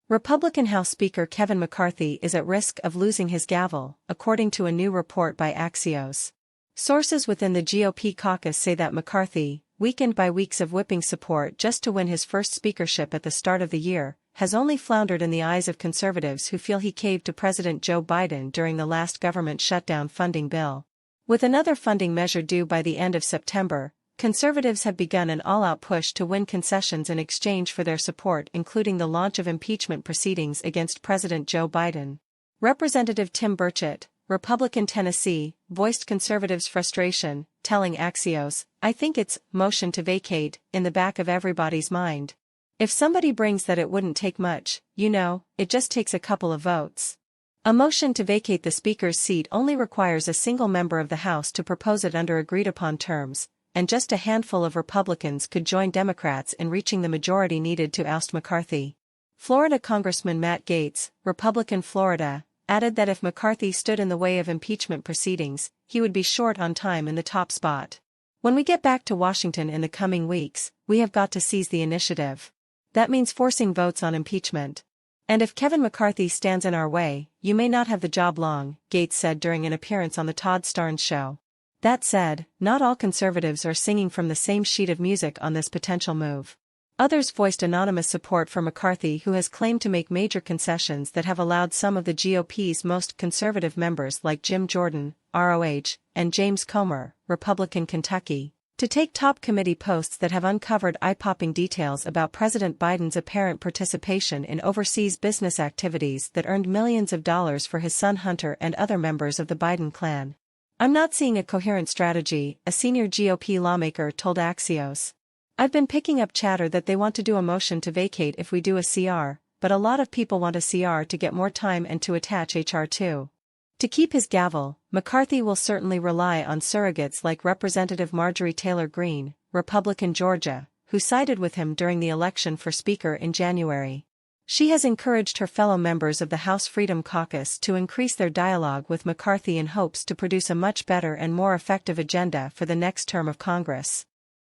Republican House Speaker Kevin McCarthy is at risk of losing his gavel, according to a new report by Axios. Sources within the GOP caucus say that McCarthy, weakened by weeks of whipping support just to win his first speakership at the start of the year, has only floundered in the eyes of conservatives who feel he caved to President Joe Biden during the last government shutdown funding bill. With another funding measure due by the end of September, conservatives have begun an all-out push to win concessions in exchange for their support, including the launch of impeachment proceedings against President Joe Biden. Representative Tim Burchett, Republican Tennessee, voiced conservatives' frustration, telling Axios, "I think it's motion to vacate in the back of everybody's mind. If somebody brings that it wouldn't take much, it just takes a couple of votes." A motion to vacate the Speaker's seat only requires a single member of the House to propose it under agreed-upon terms, and just a handful of Republicans could join Democrats in reaching the majority needed to oust McCarthy. Florida Congressman Matt Gaetz, Republican Florida, added that if McCarthy stood in the way of impeachment proceedings, he would be short on time in the top spot. "When we get back to Washington in the coming weeks, we have got to seize the initiative. That means forcing votes on impeachment. And if Kevin McCarthy stands in our way, you may not have the job long," Gaetz said during an appearance on the Todd Starnes show. That said, not all conservatives are singing from the same sheet of music on this potential move. Others voiced anonymous support for McCarthy, who has claimed to make major concessions that have allowed some of the GOP's most conservative members like Jim Jordan, ROH, and James Comer, Republican Kentucky, to take top committee posts that have uncovered eye-popping details about President Biden's apparent participation in overseas business activities that earned millions of dollars for his son Hunter and other members of the Biden clan. "I'm not seeing a coherent strategy," a senior GOP lawmaker told Axios. "I've been picking up chatter that they want to do a motion to vacate if we do a CR, but a lot of people want a CR to get more time and to attach HR too." To keep his gavel, McCarthy will certainly rely on surrogates like Representative Marjorie Taylor Greene, Republican Georgia, who sided with him during the election for Speaker in January. She has encouraged her fellow members of the House Freedom Caucus to increase their dialogue with McCarthy in hopes to produce a much better and more effective agenda for the next term of Congress.